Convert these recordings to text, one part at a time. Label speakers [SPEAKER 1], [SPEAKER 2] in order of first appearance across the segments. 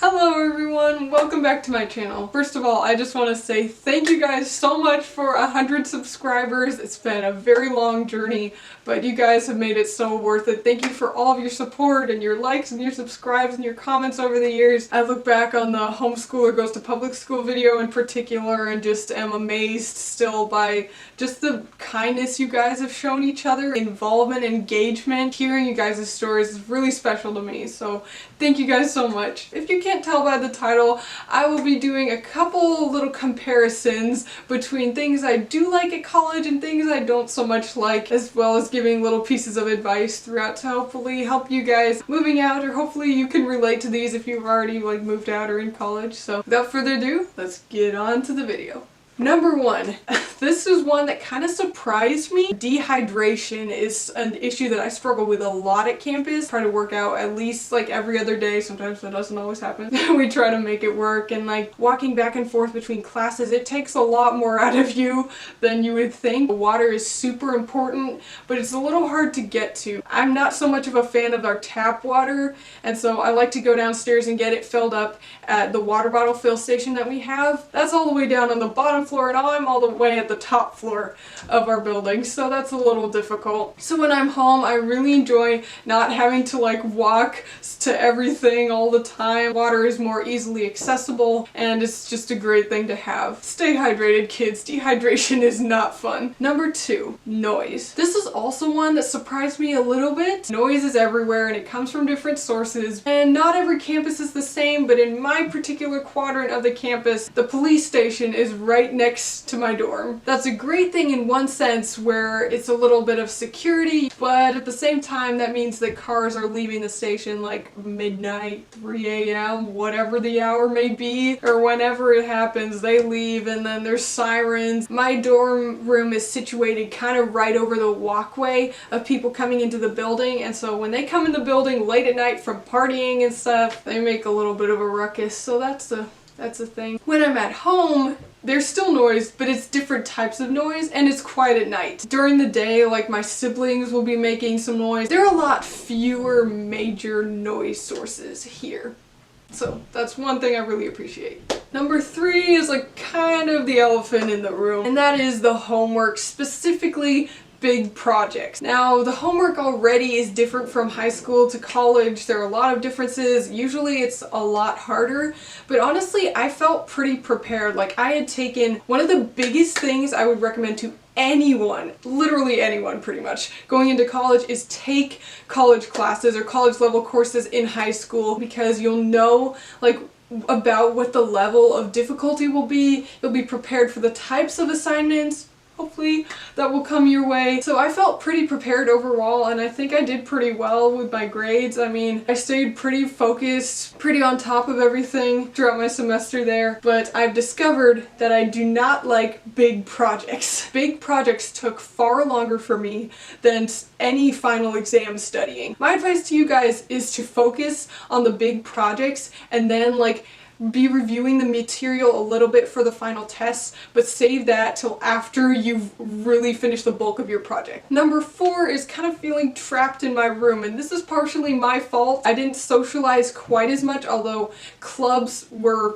[SPEAKER 1] Hello everyone, welcome back to my channel. First of all, I just want to say thank you guys so much for 100 subscribers. It's been a very long journey, but you guys have made it so worth it. Thank you for all of your support and your likes and your subscribes and your comments over the years. I look back on the homeschooler goes to public school video in particular and just am amazed still by just the kindness you guys have shown each other, involvement, engagement. Hearing you guys' stories is really special to me, so thank you guys so much. If you can't tell by the title, I will be doing a couple little comparisons between things I do like at college and things I don't so much like, as well as giving little pieces of advice throughout to hopefully help you guys moving out, or hopefully you can relate to these if you've already moved out or in college. So without further ado, let's get on to the video. Number one, this is one that kind of surprised me. Dehydration is an issue that I struggle with a lot at campus. Try to work out at least every other day. Sometimes that doesn't always happen. We try to make it work, and walking back and forth between classes, it takes a lot more out of you than you would think. Water is super important, but it's a little hard to get to. I'm not so much of a fan of our tap water, and so I like to go downstairs and get it filled up at the water bottle fill station that we have. That's all the way down on the bottom floor, and I'm all the way at the top floor of our building, so that's a little difficult. So when I'm home, I really enjoy not having to walk to everything all the time. Water is more easily accessible, and it's just a great thing to have. Stay hydrated, kids. Dehydration is not fun. Number two, noise. This is also one that surprised me a little bit. Noise is everywhere, and it comes from different sources, and not every campus is the same, but in my particular quadrant of the campus, the police station is right next to my dorm. That's a great thing in one sense, where it's a little bit of security, but at the same time that means that cars are leaving the station midnight, 3 a.m., whatever the hour may be, or whenever it happens, they leave, and then there's sirens. My dorm room is situated kind of right over the walkway of people coming into the building, and so when they come in the building late at night from partying and stuff, they make a little bit of a ruckus, so that's a thing. When I'm at home, there's still noise, but it's different types of noise, and it's quiet at night. During the day, my siblings will be making some noise. There are a lot fewer major noise sources here. So that's one thing I really appreciate. Number three is kind of the elephant in the room, and that is the homework, specifically big projects. Now, the homework already is different from high school to college. There are a lot of differences. Usually it's a lot harder, but honestly, I felt pretty prepared. I had taken one of the biggest things I would recommend to anyone, literally anyone pretty much, going into college is take college classes or college level courses in high school, because you'll know about what the level of difficulty will be. You'll be prepared for the types of assignments, hopefully, that will come your way. So I felt pretty prepared overall, and I think I did pretty well with my grades. I mean, I stayed pretty focused, pretty on top of everything throughout my semester there, but I've discovered that I do not like big projects. Big projects took far longer for me than any final exam studying. My advice to you guys is to focus on the big projects, and then be reviewing the material a little bit for the final tests, but save that till after you've really finished the bulk of your project. Number four is kind of feeling trapped in my room, and this is partially my fault. I didn't socialize quite as much, although clubs were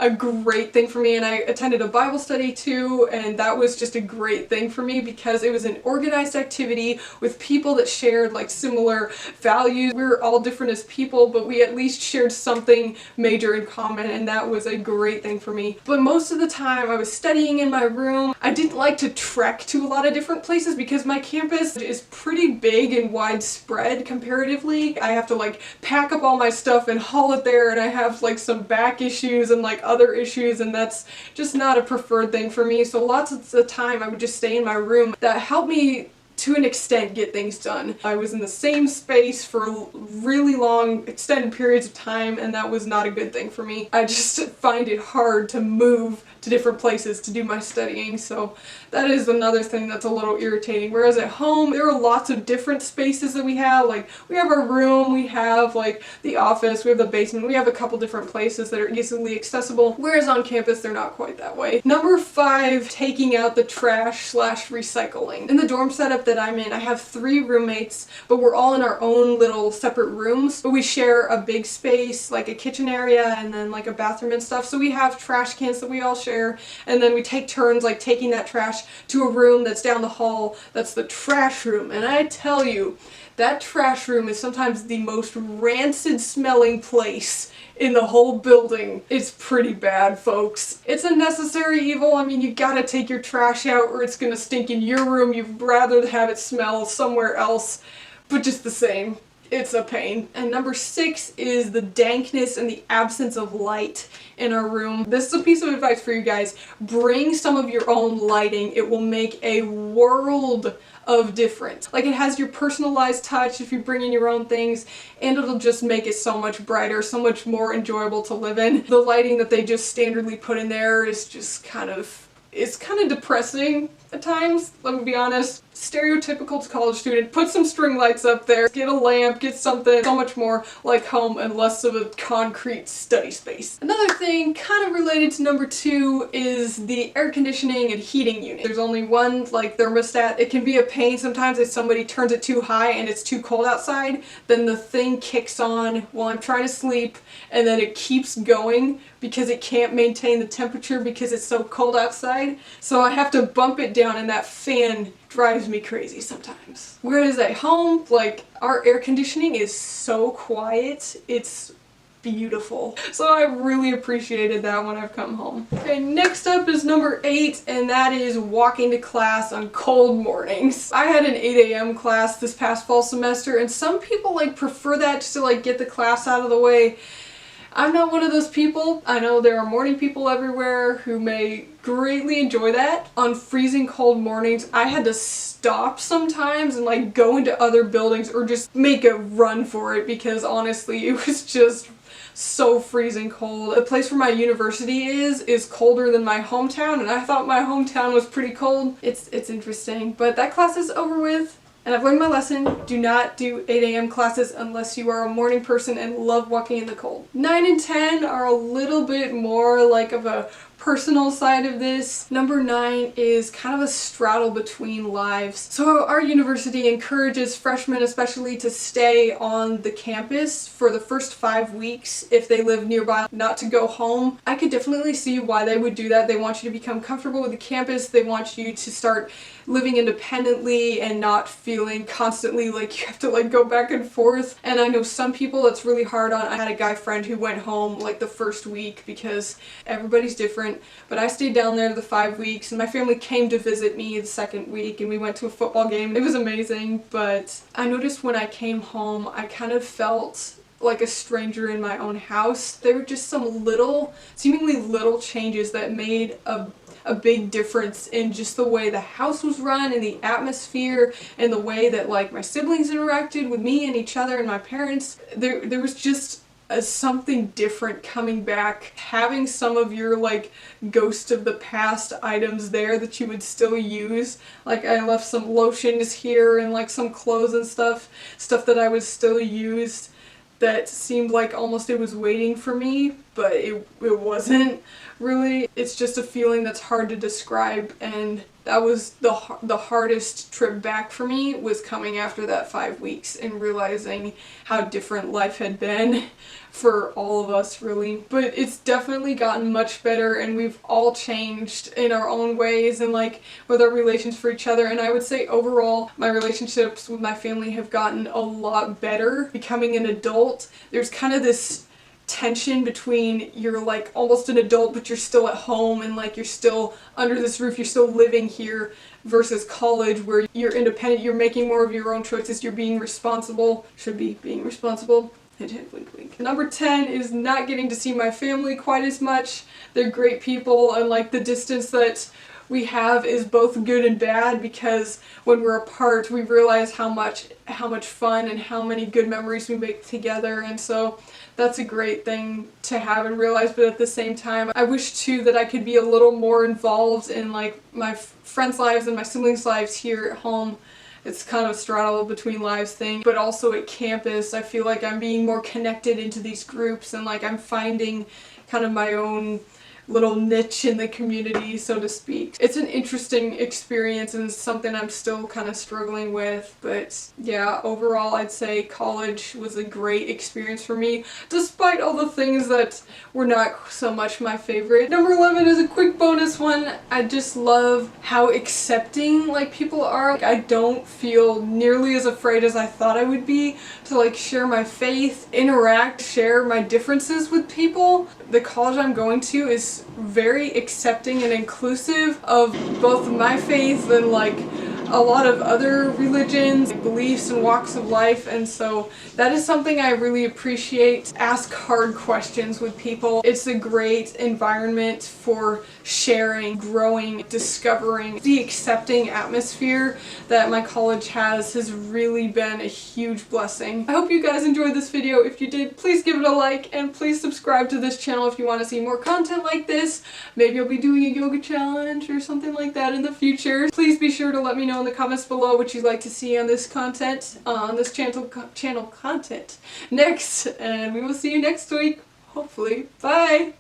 [SPEAKER 1] a great thing for me, and I attended a Bible study too, and that was just a great thing for me because it was an organized activity with people that shared similar values. We were all different as people, but we at least shared something major in common, and that was a great thing for me. But most of the time I was studying in my room. I didn't like to trek to a lot of different places because my campus is pretty big and widespread comparatively. I have to pack up all my stuff and haul it there, and I have some back issues and other issues, and that's just not a preferred thing for me. So lots of the time I would just stay in my room. That helped me to an extent get things done. I was in the same space for really long extended periods of time, and that was not a good thing for me. I just find it hard to move to different places to do my studying, so that is another thing that's a little irritating. Whereas at home, there are lots of different spaces that we have. We have our room, we have the office, we have the basement, we have a couple different places that are easily accessible, whereas on campus they're not quite that way. Number five, taking out the trash / recycling. In the dorm setup that I'm in, I have 3 roommates, but we're all in our own little separate rooms, but we share a big space, like a kitchen area and then like a bathroom and stuff. So we have trash cans that we all share, and then we take turns like taking that trash to a room that's down the hall. That's the trash room. And I tell you, that trash room is sometimes the most rancid smelling place in the whole building. It's pretty bad, folks. It's a necessary evil. I mean, you gotta take your trash out or it's gonna stink in your room. You'd rather have it smell somewhere else, but just the same, it's a pain. And number 6 is the dankness and the absence of light in our room. This is a piece of advice for you guys. Bring some of your own lighting. It will make a world of difference. Like, it has your personalized touch if you bring in your own things, and it'll just make it so much brighter, so much more enjoyable to live in. The lighting that they just standardly put in there is just it's kind of depressing at times, let me be honest. Stereotypical college student, put some string lights up there, get a lamp, get something so much more like home and less of a concrete study space. Another thing kind of related to number 2 is the air conditioning and heating unit. There's only one like thermostat. It can be a pain sometimes if somebody turns it too high and it's too cold outside, then the thing kicks on while I'm trying to sleep and then it keeps going because it can't maintain the temperature because it's so cold outside. So I have to bump it down and that fan drives me crazy sometimes. Whereas at home, like, our air conditioning is so quiet, it's beautiful. So I really appreciated that when I've come home. Okay, next up is number 8, and that is walking to class on cold mornings. I had an 8 a.m. class this past fall semester, and some people like prefer that just to like get the class out of the way. I'm not one of those people. I know there are morning people everywhere who may greatly enjoy that. On freezing cold mornings, I had to stop sometimes and like go into other buildings or just make a run for it because honestly it was just so freezing cold. The place where my university is colder than my hometown, and I thought my hometown was pretty cold. It's interesting, but that class is over with. And I've learned my lesson. Do not do 8 a.m. classes unless you are a morning person and love walking in the cold. 9 and 10 are a little bit more like of a personal side of this. Number 9 is kind of a straddle between lives. So our university encourages freshmen especially to stay on the campus for the first 5 weeks if they live nearby, not to go home. I could definitely see why they would do that. They want you to become comfortable with the campus. They want you to start living independently and not feeling constantly like you have to like go back and forth. And I know some people that's really hard on. I had a guy friend who went home like the first week because everybody's different. But I stayed down there the 5 weeks, and my family came to visit me the second week, and we went to a football game. It was amazing, but I noticed when I came home, I kind of felt like a stranger in my own house. There were just some seemingly little changes that made a big difference in just the way the house was run and the atmosphere and the way that like my siblings interacted with me and each other and my parents. There was just something different coming back, having some of your like ghost of the past items there that you would still use. Like I left some lotions here and like some clothes and stuff that I would still use that seemed like almost it was waiting for me, but it wasn't really. It's just a feeling that's hard to describe, and that was the hardest trip back for me, was coming after that 5 weeks and realizing how different life had been for all of us, really. But it's definitely gotten much better, and we've all changed in our own ways and like with our relations for each other. And I would say overall my relationships with my family have gotten a lot better. Becoming an adult, there's kind of this tension between you're like almost an adult but you're still at home and like you're still under this roof, you're still living here, versus college where you're independent, you're making more of your own choices, you're being responsible, should be being responsible. Hint, hint, wink, wink. Number 10 is not getting to see my family quite as much. They're great people, and like the distance that we have is both good and bad, because when we're apart we realize how much fun and how many good memories we make together, and so that's a great thing to have and realize. But at the same time, I wish too that I could be a little more involved in like my friends' lives and my siblings' lives here at home. It's kind of a straddle between lives thing, but also at campus I feel like I'm being more connected into these groups, and like I'm finding kind of my own little niche in the community, so to speak. It's an interesting experience and something I'm still kind of struggling with, but yeah, overall I'd say college was a great experience for me, despite all the things that were not so much my favorite. Number 11 is a quick bonus one. I just love how accepting like people are. Like, I don't feel nearly as afraid as I thought I would be to like share my faith, interact, share my differences with people. The college I'm going to is very accepting and inclusive of both my faith and like a lot of other religions, beliefs, and walks of life, and so that is something I really appreciate. Ask hard questions with people. It's a great environment for sharing, growing, discovering. The accepting atmosphere that my college has really been a huge blessing. I hope you guys enjoyed this video. If you did, please give it a like and please subscribe to this channel if you want to see more content like this. Maybe I'll be doing a yoga challenge or something like that in the future. Please be sure to let me know in the comments below what you'd like to see on this content, on this channel content next, and we will see you next week, hopefully. Bye!